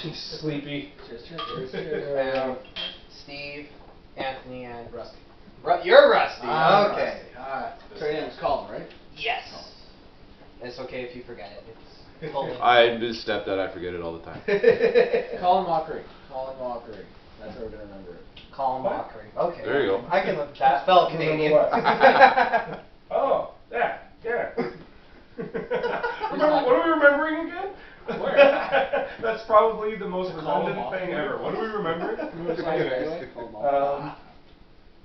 She's sleepy. Cheers. Steve, Anthony, and Rusty. You're Rusty. Okay. So your name is Colin, right? Yes. It's okay if you forget it. It's totally I misstep that. I forget it all the time. Colin Mockery. Colin Mockery. That's how we're gonna remember it. Colin Mockery. Okay. There you go. I can look at that. Spell Canadian. Oh, yeah. What are we remembering again? Where? That's probably the most redundant thing ever. What are we remembering?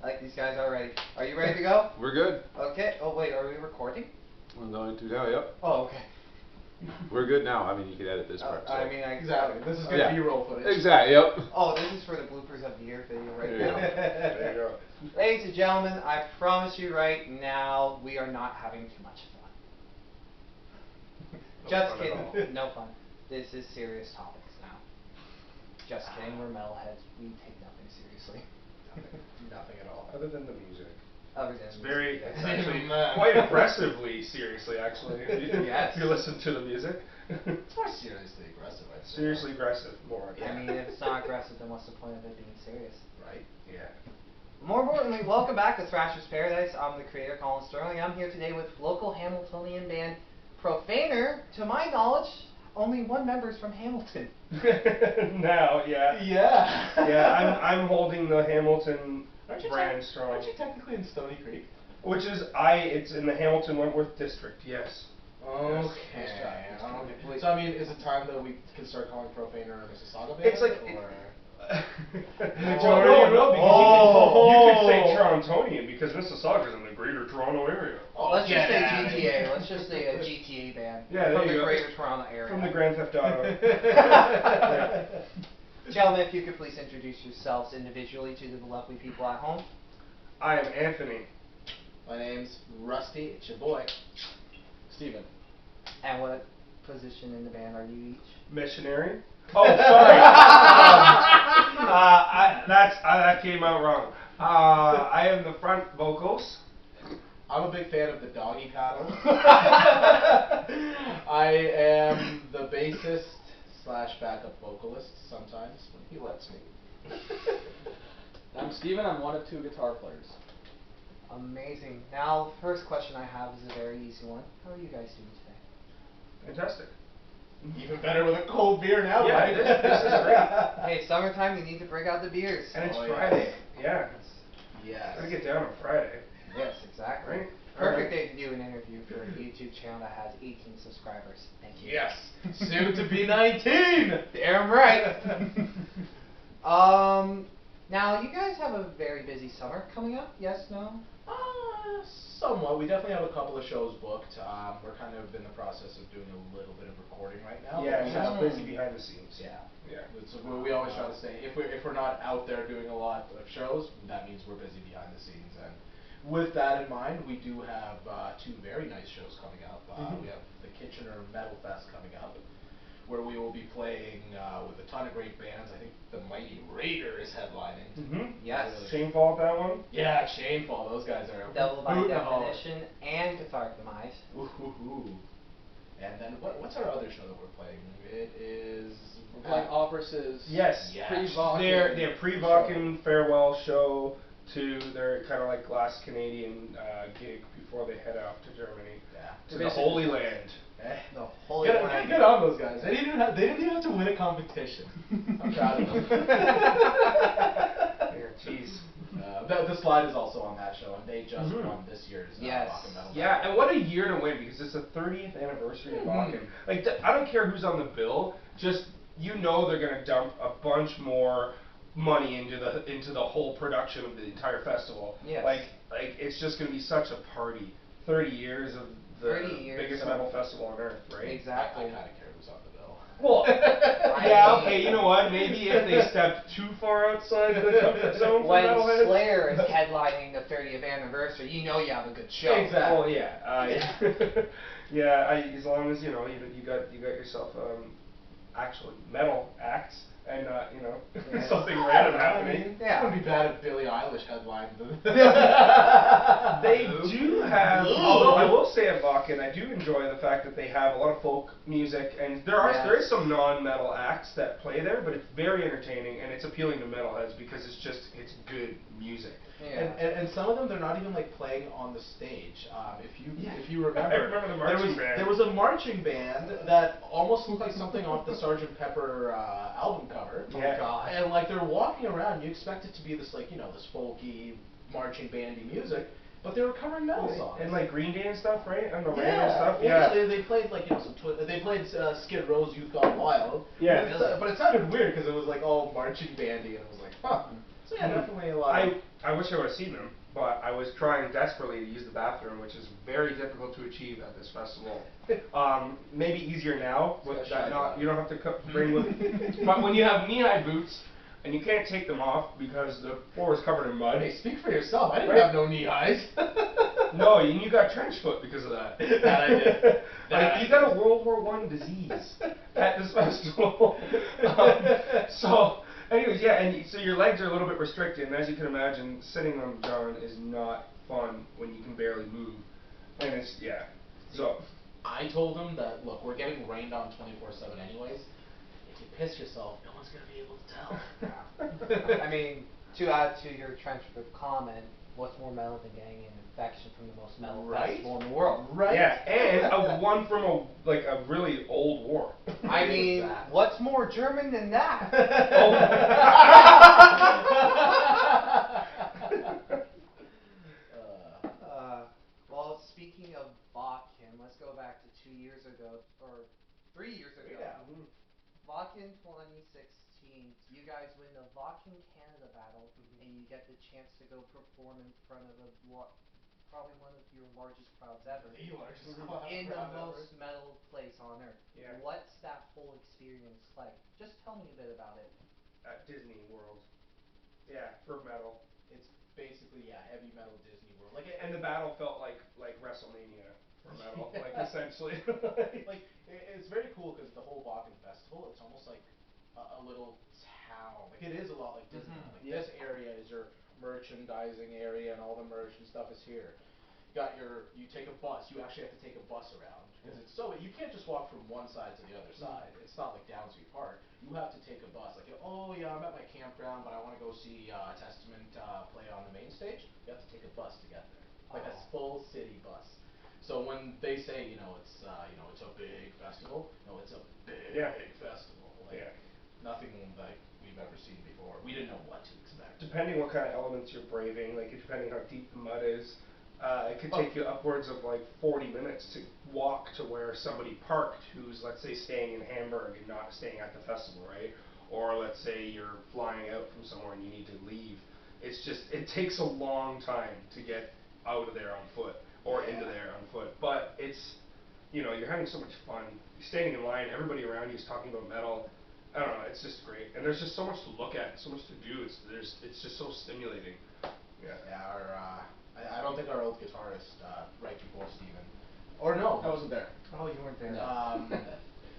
I like these guys already. Are you ready to go? We're good. Okay. Oh wait, are we recording? We're going to now. Yep. Oh, okay. We're good now. I mean, you could edit this part. So. I mean, Exactly. This is good Yeah. B-roll footage. Exactly. Yep. Oh, this is for the bloopers of the year video right There you now. go. There you go. Ladies and gentlemen, I promise you right now, we are not having too much fun. Just fun at kidding. No fun. This is serious topics now. Just kidding. We're metalheads. We take nothing seriously. Nothing at all. Other than the music. Other than It's very, music, it's yes. actually quite aggressively seriously, actually. Yes. If you listen to the music. It's more seriously aggressive, I'd say. Seriously aggressive, more. I mean, if it's not aggressive, then what's the point of it being serious? Right? Yeah. More importantly, welcome back to Thrasher's Paradise. I'm the creator, Colin Sterling. I'm here today with local Hamiltonian band Profaner. To my knowledge, only one member is from Hamilton. Now, yeah. Yeah. Yeah, I'm holding the Hamilton brand strong. Aren't you technically in Stony Creek? Which is, it's in the Hamilton Wentworth district, yes. Okay. Yes. So I mean, is it time that we can start calling Profaner a Mississauga band? It's like, or? Majority no, because you could say Torontonian because Mississauga's in the greater Toronto area. Oh, let's just say yeah, GTA. yeah. Let's just say a GTA band. Yeah, there from you the go. Greater Toronto area. From the Grand Theft Auto. Gentlemen, if you could please introduce yourselves individually to the lovely people at home. I am Anthony. My name's Rusty. It's your boy, Steven. And what position in the band are you each? Missionary. Oh, sorry. That came out wrong. I am the front vocals. I'm a big fan of the doggy paddle. I am the bassist / backup vocalist sometimes when he lets me. I'm Steven, I'm one of 2 guitar players. Amazing. Now, first question I have is a very easy one. How are you guys doing today? Fantastic. Even better with a cold beer now, Yeah, right? this is great. Hey, summertime, you need to bring out the beers. And it's Oh, yeah. Friday. Yeah. Yes. Gotta get down on Friday. Yes, exactly. Right. Perfect day to do an interview for a YouTube channel that has 18 subscribers. Thank you. Yes. Soon to be 19. Damn right. Now you guys have a very busy summer coming up. Yes, no? Somewhat. We definitely have a couple of shows booked. We're kind of in the process of doing a little bit of recording right now. Yeah, We she's have- busy behind the scenes. Yeah. Yeah. So we always try to say if we're not out there doing a lot of shows, that means we're busy behind the scenes. And with that in mind, we do have 2 very nice shows coming up. We have the Kitchener Metal Fest coming up, where we will be playing with a ton of great bands. I think the Mighty Raider is headlining. Mm-hmm. Yes. Shamefall at that one? Yeah, Shamefall. Those guys are Double by hooting hard. definition and cathartic demise. Ooh. And then what's our other show that we're playing? It is We're playing Operas' Yes. pre-Vakken They're pre-Vakken farewell show to their kind of like last Canadian gig before they head out to Germany. Yeah. To the Holy Land. The Holy Land. Good on those guys. They didn't even have to win a competition. I'm proud of them. Jeez. The slide is also on that show, and they just won this year's Yes. Vakken Metal. Yeah, and what a year to win because it's the 30th anniversary of Vakken. Like, I don't care who's on the bill, just they're gonna dump a bunch more money into the whole production of the entire festival. Yes. Like it's just gonna be such a party. 30 years of the 30 years biggest of- metal festival on earth, right? I Exactly. kind of care who's on the bill. Well, yeah, okay, you know what? Maybe if they stepped too far outside the comfort zone for When metalheads. Slayer is headlining the 30th anniversary, you know you have a good show. Exactly. Well, yeah, yeah. As long as you got yourself actually metal acts and not, Yeah. something I random don't know, happening. I mean, Yeah. it wouldn't be bad if Billie Eilish headlined the. They do have, although I will say at Vakken, I do enjoy the fact that they have a lot of folk music, and there is some non-metal acts that play there, but it's very entertaining, and it's appealing to metalheads because it's good music. Yeah. And some of them, they're not even like playing on the stage. If you remember, I remember the marching band. There was a marching band that almost looked like something off the Sgt. Pepper album cover. Yeah. Oh God. And like they're walking around, you expect it to be this like this folky marching bandy music, but they were covering metal songs. And like Green Day and stuff, right? And the radio Yeah, stuff. well, yeah. They played like they played Skid Row's "Youth Gone Wild." Yeah. But it sounded weird because it was like all marching bandy, and it was like, huh. So yeah, definitely a lot. I wish I would have seen them, but I was trying desperately to use the bathroom, which is very difficult to achieve at this festival. Maybe easier now with that. You don't have to bring with. But when you have knee-high boots and you can't take them off because the floor is covered in mud. Hey, speak for yourself. I didn't Right? have no knee highs. No, and you got trench foot because of that. That I did. Like, you got a World War I disease at this festival. So, anyways, yeah, and so your legs are a little bit restricted, and as you can imagine, sitting on John is not fun when you can barely move. And it's, yeah. So, I told him that, look, we're getting rained on 24/7 anyways. If you piss yourself, no one's going to be able to tell. I mean, to add to your trench foot comment, what's more metal than getting an infection from the most metal festival in the world? Right? yeah, and one from a really old war. I mean, Exactly. what's more German than that? Well, speaking of Vakken, let's go back to 2 years ago, or 3 years ago. Yeah. Vakken 2016, you guys win the Vakken Canada Battle, and you get the chance to go perform in front of probably one of your largest crowds ever. The largest In the crowd ever. most metal place on earth. Yeah. What's that whole experience like? Just tell me a bit about it. At Disney World. Yeah, for metal. It's basically, heavy metal Disney World. And the battle felt like WrestleMania for metal, Yeah. like essentially. Like, it's very cool because the whole Vakken Festival, it's almost like a little town. Like, it is a lot like Disney. Like, Yeah. this area is your merchandising area, and all the merch and stuff is here. You take a bus. You actually have to take a bus around because you can't just walk from one side to the other side. It's not like Downsview Park. You have to take a bus. Like, oh yeah, I'm at my campground, but I want to go see Testament play on the main stage. You have to take a bus to get there, like a full city bus. So when they say, it's a big festival, no, it's a big festival. Like, nothing like we've ever seen before. We didn't know what to expect. Depending what kind of elements you're braving, like depending how deep the mud is, it could take you upwards of like 40 minutes to walk to where somebody parked who's, let's say, staying in Hamburg and not staying at the festival, right? Or let's say you're flying out from somewhere and you need to leave. It takes a long time to get out of there on foot or into there on foot. But you're having so much fun. You're standing in line, everybody around you is talking about metal. I don't know, it's just great. And there's just so much to look at, so much to do. It's just so stimulating. Yeah. I don't think our old guitarist, right before Steven, or no, I wasn't there. Oh, you weren't there.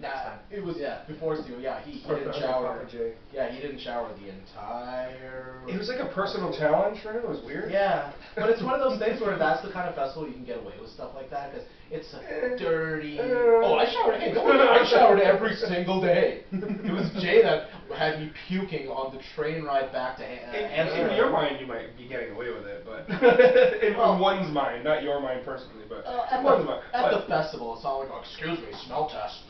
Next time. It was before Steven. Yeah, he didn't shower. Yeah, he didn't shower the entire. It was like a personal challenge for him. It was weird. Yeah, but it's one of those things where that's the kind of festival you can get away with stuff like that because it's a dirty. Oh, I showered. Hey, don't worry, I showered every single day. It was Jay that had me puking on the train ride back to In your mind, you might be getting away with it, but in one's mind, not your mind personally, but in one's mind. At the festival, it's not like, oh, excuse me, smell test.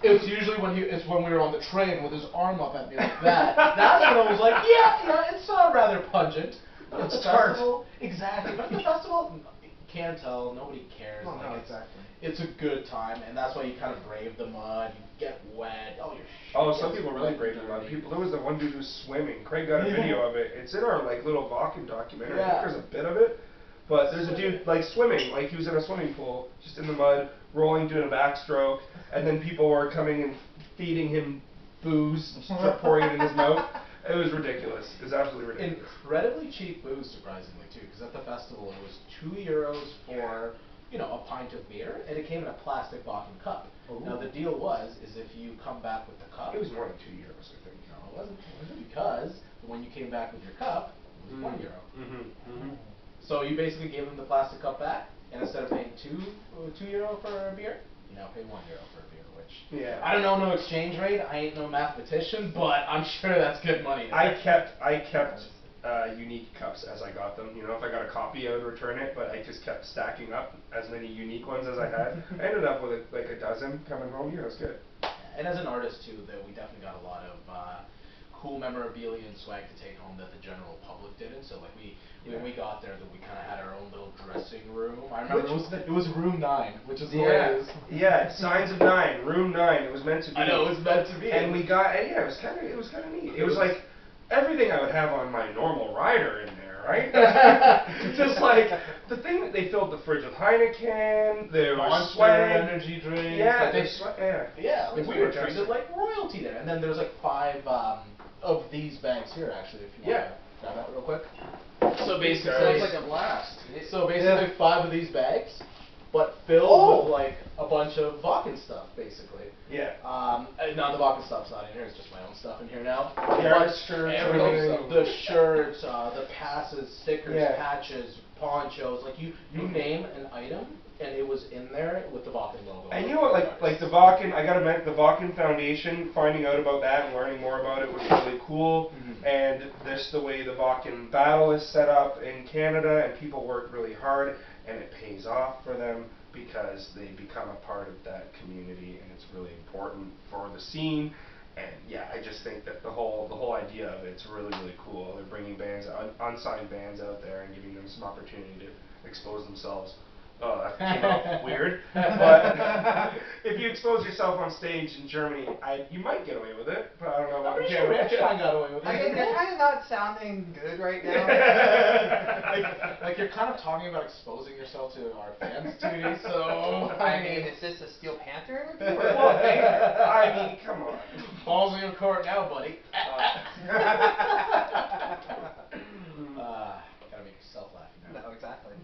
It's usually when we were on the train with his arm up at me like that. That's when I was like, yeah, it's rather pungent. But at the festival, exactly. But at the festival, you can't tell. Nobody cares. Well, like, no, exactly. It's a good time, and that's why you kind of brave the mud. You get wet. Oh, some people really brave the mud. There was the one dude who's swimming. Craig got a video of it. It's in our little Vakken documentary. I think there's a bit of it. But there's a dude swimming, like he was in a swimming pool, just in the mud, rolling, doing a backstroke, and then people were coming and feeding him booze, and pouring it in his mouth. It was ridiculous. It was absolutely ridiculous. Incredibly cheap booze, surprisingly too, because at the festival it was €2 for you know, a pint of beer, and it came in a plastic Bakken cup. Now the deal is if you come back with the cup, It was more than €2, I think. no, it wasn't. It wasn't because when you came back with your cup, it was €1. So you basically gave them the plastic cup back, and instead of paying €2 for a beer, you now pay €1 for a beer. Which I don't know no exchange rate. I ain't no mathematician, but I'm sure that's good money. I kept unique cups as I got them. You know, if I got a copy, I would return it, but I just kept stacking up as many unique ones as I had. I ended up with like a dozen coming home. Yeah, it was good. And as an artist too, that we definitely got a lot of cool memorabilia and swag to take home that the general public didn't. So like when we got there, that we kind of had our own little dressing room. I remember it was room 9, which is the way it is. Yeah, signs of 9, room 9. It was meant to be. I know it was meant to be. And we got it was kind of neat. It was like everything I would have on my normal rider in there, right? Just like the thing that they filled the fridge with Heineken, there was Monster swag, energy drinks. Yeah, Like we were treated like royalty there. And then there's like 5 of these bags here, actually, if you want to grab that real quick. So basically, Sounds like a blast. So basically, 5 of these bags, but filled with like a bunch of Vakken stuff, basically. Yeah. Now the Vakken stuff's not in here; it's just my own stuff in here now. The artist shirts, everything, the shirts, the passes, stickers, patches, ponchos, like you name an item, and it was in there with the Vakken logo. And you know what, like the Vakken, I gotta admit, the Vakken Foundation, finding out about that and learning more about it was really cool. And this, the way the Vakken battle is set up in Canada, and people work really hard, and it pays off for them because they become a part of that community, and it's really important for the scene. And yeah, I just think that the whole idea of it's really cool. They're bringing bands, unsigned bands out there, and giving them some opportunity to expose themselves. Oh, that came out weird. But if you expose yourself on stage in Germany, you might get away with it. But I don't know about sure Rammstein got away with it. I mean, you're kind of not sounding good right now. like you're kind of talking about exposing yourself to our fans, Tootie, so... I mean, is this a Steel Panther interview? Well, hey, I mean, come on. Balls in your court now, buddy. Gotta make yourself laugh. No, exactly.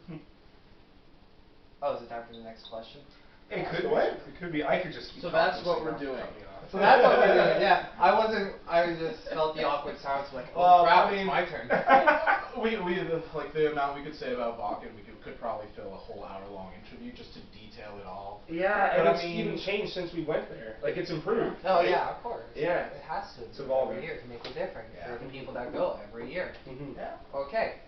Oh, is it time for the next question? It could be. It could be. I could just keep So talking, that's what so we're don't doing. cut me off. So that's what we're doing, yeah. I just felt the awkward silence, like, oh crap, it's my turn. Like the amount we could say about Vakken, we could probably fill a whole hour-long interview just to detail it all. Yeah, and but it's even changed since we went there. Like, it's improved. Oh right? yeah, of course. Yeah. It has to. It's evolving. Every year to make a difference for the people that go every year. Yeah. Okay.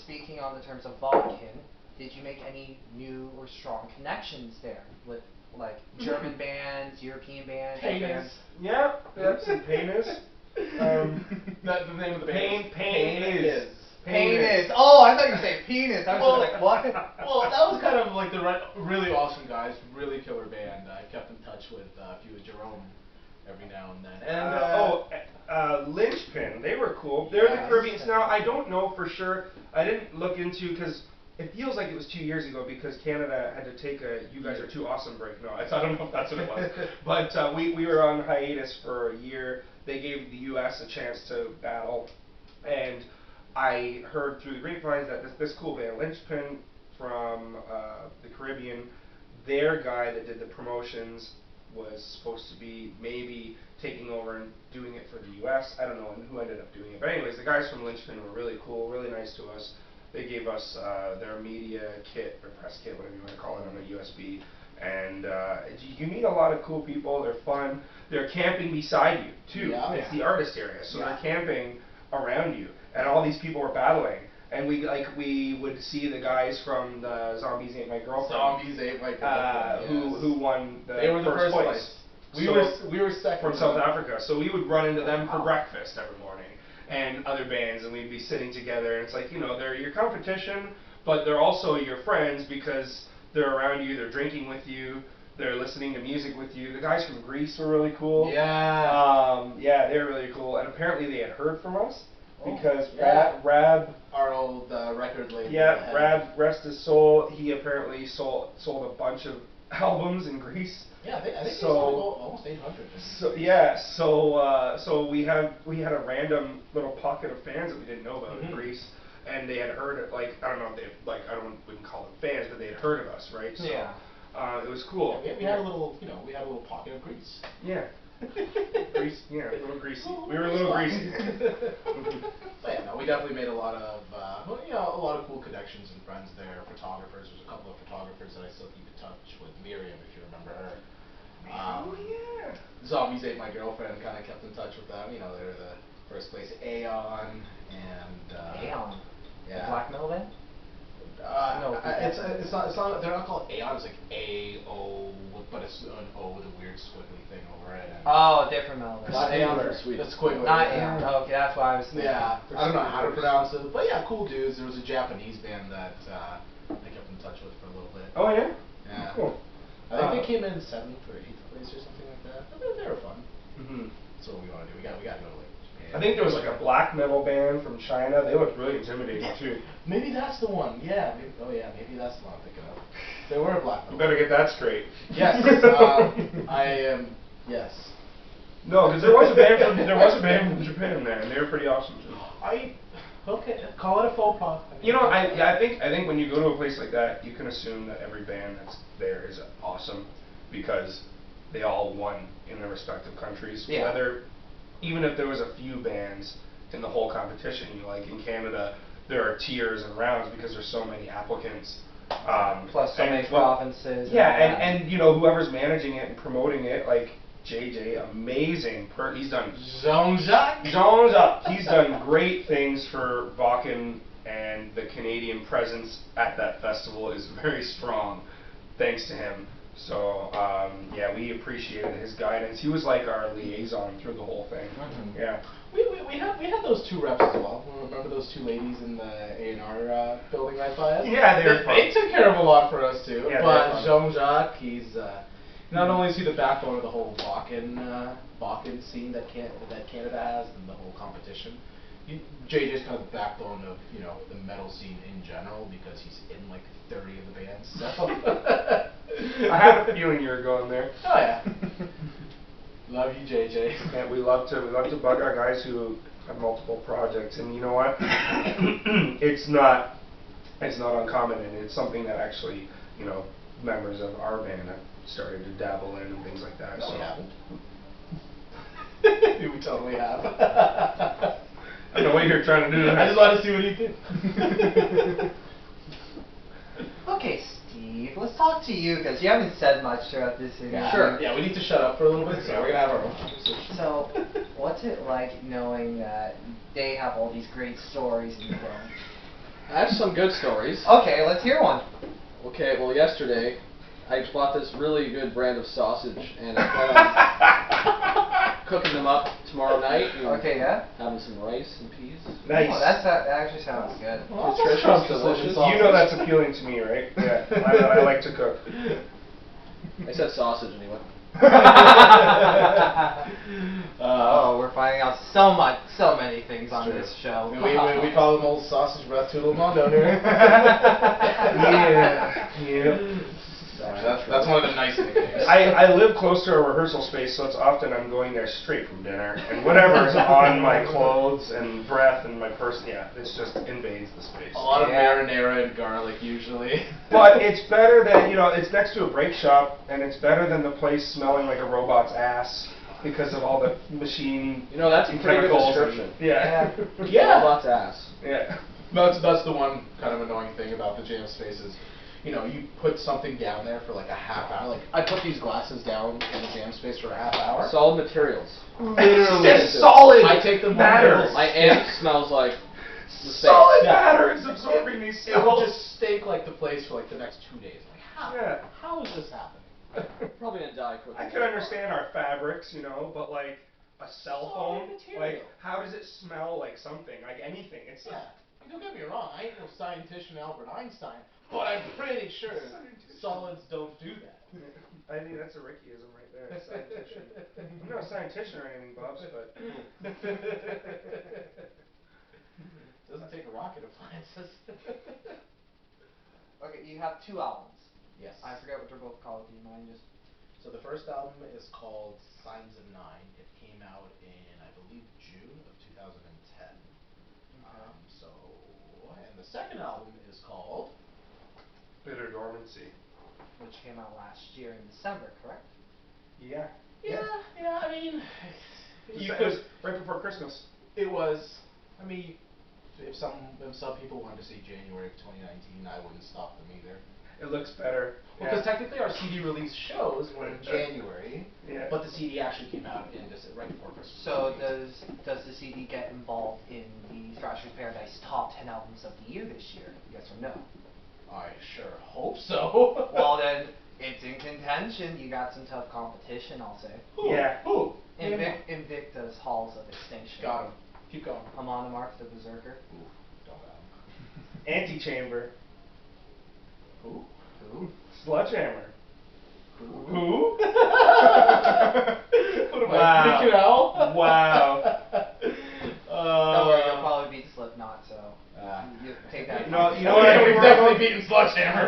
Speaking on the terms of Vakken, did you make any new or strong connections there with, like, German bands, European bands? Penis. Yeah, that's some penis. The name of the band. Pain is. Penis. Oh, I thought you were saying penis. I was like, what? Well, that was kind of like the really awesome guys, really killer band. I kept in touch with a few of Jerome every now and then. And Lynchpin, they were cool. They're the Caribbeans. Now, I don't know for sure. I didn't look into, because it feels like it was 2 years ago, because Canada had to take a "you guys are too awesome" break. No, I don't know if that's what it was. But we were on hiatus for a year. They gave the U.S. a chance to battle, and I heard through the grapevines that this cool band, Lynchpin from the Caribbean, their guy that did the promotions was supposed to be maybe taking over and doing it for the U.S. I don't know who ended up doing it. But anyways, the guys from Lynchpin were really cool, really nice to us. They gave us their media kit, or press kit, whatever you want to call it, on a USB. And you meet a lot of cool people. They're fun. They're camping beside you, too. Yeah. It's the artist area, so they're camping around you. And all these people were battling. And we would see the guys from the Zombies Ain't My Girlfriend. Zombies Ain't My Girlfriend. Who won the They were the first place. We were second. From South Africa. So we would run into them for breakfast every morning. And other bands, and we'd be sitting together, and it's like, you know, they're your competition, but they're also your friends because they're around you, they're drinking with you, they're listening to music with you. The guys from Greece were really cool. Yeah. Yeah, they're really cool, and apparently they had heard from us because Rab, our old record label. Yeah, Rab, rest his soul. He apparently sold a bunch of albums in Greece. Yeah, I think they sold almost 800. So yeah, so we had a random little pocket of fans that we didn't know about in Greece, and they had heard it. Like I don't know if they like I wouldn't call them fans, but they had heard of us, right? So, Yeah. it was cool. We had a little, we had a little pocket of grease. Yeah. Grease, yeah, a little greasy. We were a little greasy. But yeah, no, we definitely made a lot of, a lot of cool connections and friends there. Photographers. There's a couple of photographers that I still keep in touch with. Miriam, if you remember her. Oh yeah. Zombies Ate My Girlfriend. Kind of kept in touch with them. They were the first place. Aeon and. Aeon. Yeah. The black metal band? No, it's not. They're not called Aeon. It's like A-O, but it's an O with a weird squiggly thing over it. And Oh, different metal band. Not Aeon from Sweden. It's Squiggler. Not yeah. Aeon. Oh, okay, that's why I was thinking. Yeah, I don't know how to pronounce it, but yeah, cool dudes. There was a Japanese band that I kept in touch with for a little bit. Oh yeah. Yeah. Cool. I think they came in 7th or 8th place or something like that. But they were fun. Mhm. That's what we want to do. We got to go to like Japan. I think there was like a black metal band from China. They looked really intimidating too. Maybe that's the one. Yeah. Maybe that's the one I'm thinking of. They were a black You metal. better get that straight. Yes. I am. Yes. No, because there was a band from Japan there, and they were pretty awesome too. Okay. Call it a faux pas. You know, I think when you go to a place like that, you can assume that every band that's there is awesome because they all won in their respective countries. Yeah. Whether even if there was a few bands in the whole competition, like in Canada, there are tiers and rounds because there's so many applicants. Plus so many provinces. Yeah, and whoever's managing it and promoting it, like JJ, amazing. He's done Jean-Jacques. He's done great things for Vakken, and the Canadian presence at that festival is very strong, thanks to him. So yeah, we appreciated his guidance. He was like our liaison through the whole thing. Mm-hmm. Yeah. We had those two reps as well. Remember those two ladies in the A&R building right by us? Yeah, they were fun. They took care of a lot for us too. Yeah, but Jean-Jacques, he's not only is he the backbone of the whole Vakken scene that Canada has and the whole competition. JJ's kind of the backbone of the metal scene in general because he's in like 30 of the bands. So I have a feeling you were going there. Oh yeah. Love you, JJ. Yeah, we love to bug our guys who have multiple projects, and you know what? it's not uncommon, and it's something that actually members of our band have started to dabble in and things like that. No, so. we haven't. We totally have. I don't know what you're trying to do. I just wanted to see what he did. Okay, Steve, let's talk to you because you haven't said much throughout this interview. Yeah. Sure. Yeah, we need to shut up for a little bit, so we're gonna have our own conversation. So, what's it like knowing that they have all these great stories and you don't? I have some good stories. Okay, let's hear one. Okay, well yesterday I bought this really good brand of sausage and I plan on cooking them up tomorrow night and Okay, yeah? having some rice and peas. Nice. Oh, that actually sounds good. Well, Nutritious, that sounds delicious. delicious. You know that's appealing to me, right? Yeah, I like to cook. I said sausage anyway. Oh, we're finding out so many things on true. this show. We call them old sausage breath to a little mondo here. Yeah. That's one of the nice nicknames. I live close to a rehearsal space, so it's often I'm going there straight from dinner, and whatever's on my clothes and breath and my person, yeah, it just invades the space. A lot of Yeah. marinara and garlic usually. But it's better than, it's next to a brake shop, and it's better than the place smelling like a robot's ass because of all the machine That's a pretty good chemicals. description. Yeah. Yeah. Robot's ass. Yeah. That's the one kind of annoying thing about the jam spaces. You put something down there for like a half hour. Like I put these glasses down in the jam space for a half hour. Solid materials. Literally. Just solid I take them matter. My amp smells like the space. Solid Yeah. matter is absorbing these It will cells. just stink like the place for like the next 2 days. Like how? Yeah. How is this happening? Probably gonna die quickly. I could understand our fabrics, but like a cell Solid phone, material. like how does it smell like something, like anything? It's Yeah. Don't get me wrong. I ain't no scientist Albert Einstein, but I'm pretty sure solids don't do that. I think that's a Rickyism right there. Scientician. I'm not a scientician or anything, Bubs, but Doesn't take a rocket appliances. Okay, you have 2 albums. Yes. I forget what they're both called. Do you mind just? So the first album is called Signs of Nine. It came out in, I believe, June of 2010. So, and the second album is called. Bitter Dormancy. Which came out last year in December, correct? Yeah. Yeah, I mean, It was right before Christmas. It was. I mean, if some people wanted to say January of 2019, I wouldn't stop them either. It looks better. Well, because technically our CD release shows were in January, Yeah. but the CD actually came out in right before Christmas. So does the CD get involved in the Thrasher's Paradise top 10 albums of the year this year? Yes or no? I sure hope so. Well then, it's in contention. You got some tough competition, I'll say. Who? Yeah. Who? Name one. Invicta's Halls of Extinction. Got him. Keep going. Amon the Mark the Berserker. Ooh, don't got him. Antichamber. Who? Who? Sledgehammer. Who? What am Wow. I freaking out? Wow. Don't worry, you'll probably beat Slipknot, so you take that. You know what? Yeah, we've definitely beaten Sledgehammer.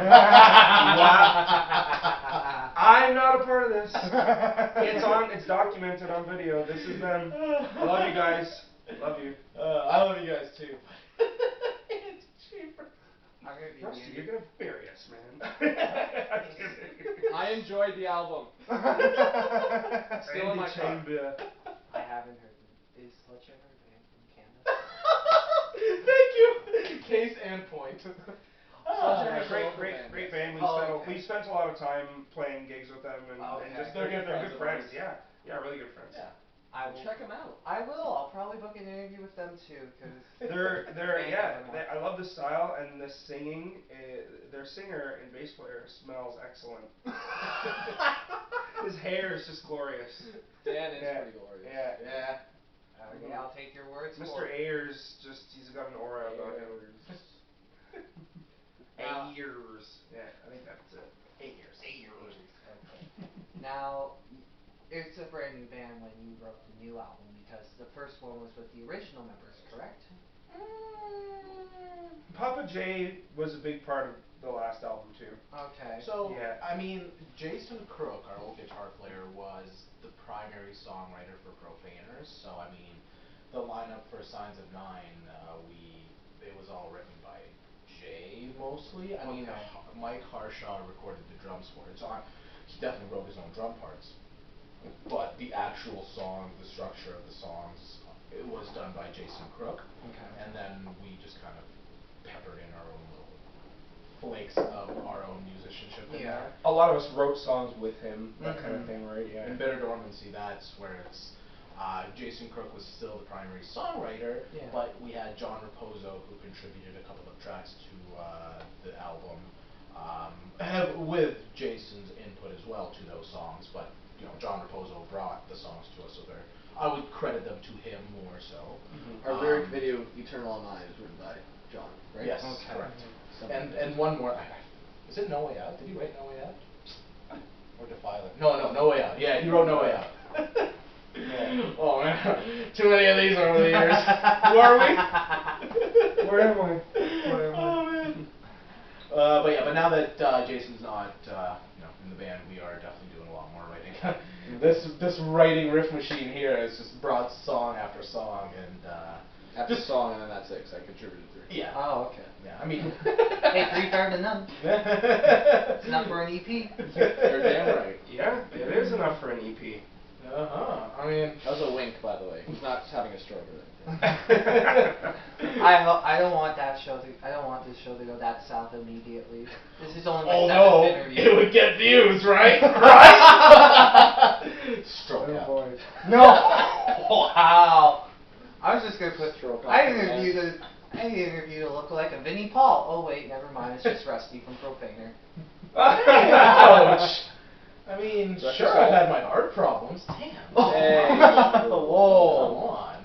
Wow. I'm not a part of this. It's documented on video. This is them. I love you guys. Love you. I love you guys too. It's cheaper. I'm gonna be Rusty, you're muted. gonna bury us, man. I enjoyed the album. Still in my car. Antichamber. I haven't heard them. Is Sledgehammer a band from Canada? Thank you. Case and point. Yeah, Sledgehammer's great a local band, great yes. band. Okay. We spent a lot of time playing gigs with them, and Okay. just They're good friends good of friends. ours. Yeah, really good friends. Yeah. I will Check them out. I will. I'll probably book an interview with them too, because They're I love the style and the singing. Their singer and bass player smells excellent. His hair is just glorious. Dan is Yeah. pretty glorious. Yeah. okay, I'll take your words for Mr. it. Ayers, he's got an aura about him. Now- Ayers. Yeah, I think that's it. Ayers. Okay. Now, it's a brand new band when you wrote the new album, because the first one was with the original members, correct? Papa J was a big part of the last album too. Okay. So, Yeah. I mean, Jason Crook, our old guitar player, was the primary songwriter for Profaners. So, I mean, the lineup for Signs of Nine, it was all written by Jay mostly. I mean, Okay. Mike Harshaw recorded the drums for it, so he definitely wrote his own drum parts. But the actual song, the structure of the songs, it was done by Jason Crook. Okay. And then we just kind of peppered in our own little flakes of our own musicianship in Yeah. there. A lot of us wrote songs with him, that kind Mhm. of thing, right? Yeah. In Bitter Dormancy, that's where it's Jason Crook was still the primary songwriter, Yeah. but we had John Raposo, who contributed a couple of tracks to the album, with Jason's input as well to those songs. But you know, John Raposo brought the songs to us, so I would credit them to him more so. Our lyric video, Eternal on Mine, is written by John, right? Yes, Okay. correct. Something. And one more. Is it No Way Out? Did he write No Way Out? Or Defiler? No Way Out. Yeah, he wrote No Way Out. Yeah. Oh man, too many of these over the years. Who are we? Where am I? Where am I? Oh man. But now that Jason's not, in the band, we are definitely doing a lot more writing. This writing riff machine here has just brought song after song, and After the song, and then that's it, 'cause I contributed 3. yeah. Oh, okay. Yeah, I mean. Hey, 3 better than none. It's enough for an EP. You're damn right. Yeah, it is enough for an EP. I mean. That was a wink, by the way. He's not having a stroke or anything. I don't want that show to. I don't want this show to go that south immediately. This is only my Although 7th interview. it would get views, right? Right? Stroke out. boy. No. Wow. I was just gonna put. Stroke I off, interviewed a look-alike of Vinnie Paul. Oh wait, never mind. It's just Rusty from Profaner. Ouch. I mean, That's sure, assault. I've had my heart problems. Damn. Hey. Come Whoa. on.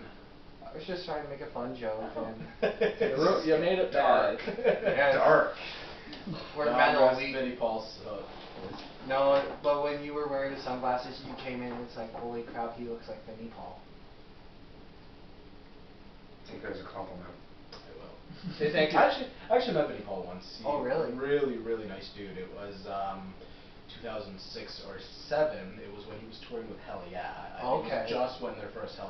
I was just trying to make a fun joke. And You made it dark. Yes. Dark. we're God metal. rest We Vinnie Paul's. no, but when you were wearing the sunglasses, you came in and it's like, holy crap, he looks like Vinnie Paul. Take that as a compliment. I will. Say thank you. I actually met Vinnie Paul once. Oh, really? Really, really nice dude. It was 2006 or 7. It was when he was touring with Hell Yeah. I think it Okay. was just when their first Hell